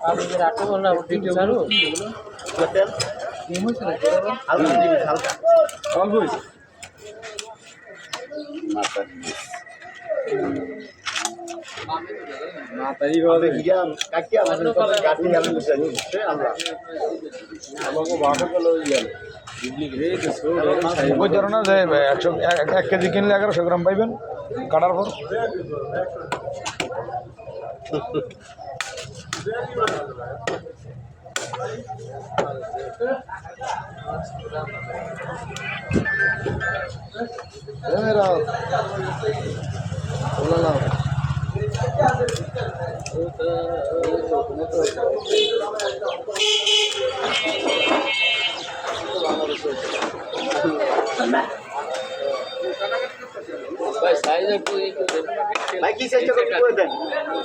আপনাদের আটটা বললাম ভিডিও চালু ওই ধরনের যে 1 কেজি কিনলে 1100 গ্রাম পাইবেন কাটার পর। ভাই সাইজ একটু ভাই কি সাইজটা করে দেন?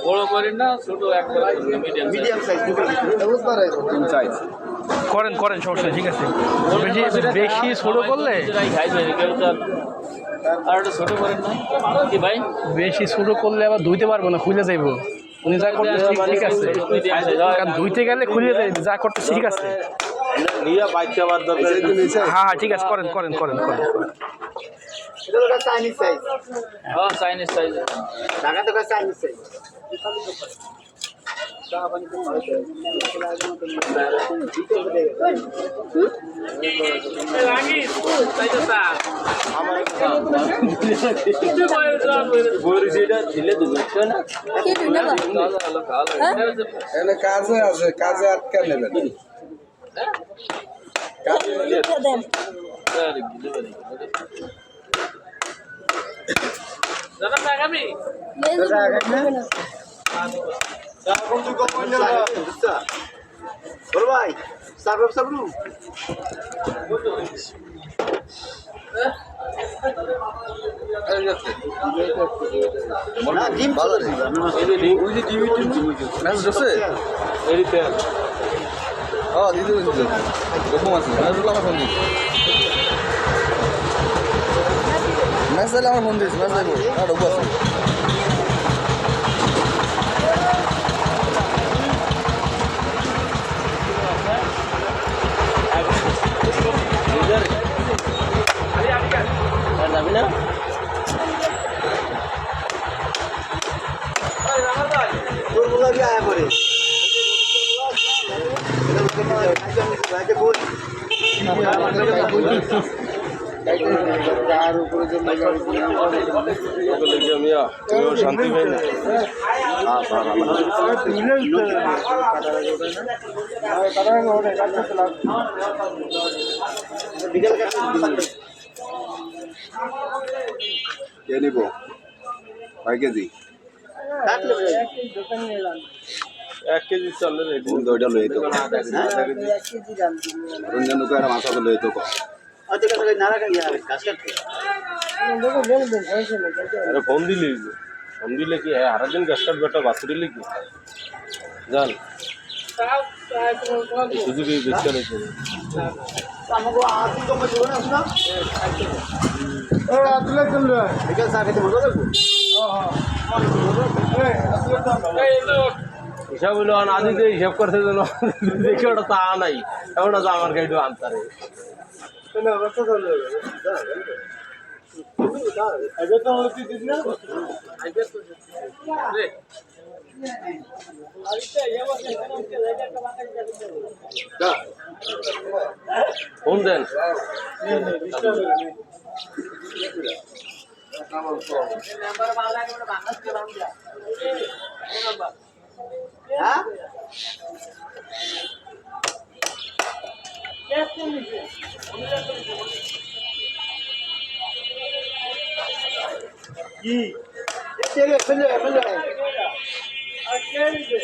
বড় করেন না ছোট একবার মিডিয়াম মিডিয়াম সাইজ সাইজ করেন করেন সমস্যা নেই, ঠিক আছে। বেশি ছোট করলে খাইবে কেউ তো আর একটা ছোট করেন না কি ভাই বেশি ছোট করলে আবার ধুইতে পারবো না, খুলে যাইব। উনি যা করতে ঠিক আছে, কারণ ধুইতে গেলে খুলে যাইবে, যা করতে ঠিক আছে। নিয়া বাইকটা বার দরকার। হ্যাঁ হ্যাঁ ঠিক আছে, করেন করেন করেন করেন। এটা তো চাইনিজ সাইজ। হ্যাঁ চাইনিজ সাইজ ঢাকা তো চাইনিজ সাইজ। কাজে আছে, কাজে আটকা নেবেন। ভাই সাবরু সাবরু না ডিম ভালো রে ওই যে ডিম ম্যাচ আছে এরি তেল দিদি দিদি কখন আছে নাজুল আমার ফোন দিস ম্যাচ চাইলে আমার ফোন দিস ম্যাচ চাইবো আর ঢোকো আছে যাবি না তোর গুলো কি আয়া করে শান্তি পাই না। কে নিব 5 কেজি 1 কেজি চলে রে, ওইটা লই তো রঞ্জন করে মাথা তো লই তো আচ্ছা কথা নারা ইয়ার কাজ করতে আরে ফোন দিলে কি হ্যাঁ আর দিন গাছ কাটবে, একটা বাছুর দিলে কি জান সুযোগ বেচতে রয়েছে। আমাকে আজ তো মত না শোনা এই আতলে চল রে এটা সাথে মজা দেখো হিসাব হইলো আদিতে হিসাব করতে যেন দেখে ওটা তা নাই, এমন আছে আমার গাড়ি আনতারে না বাচ্চা চল রে আগে তো হচ্ছে দিস না আগে তো রে ফোন দেন কি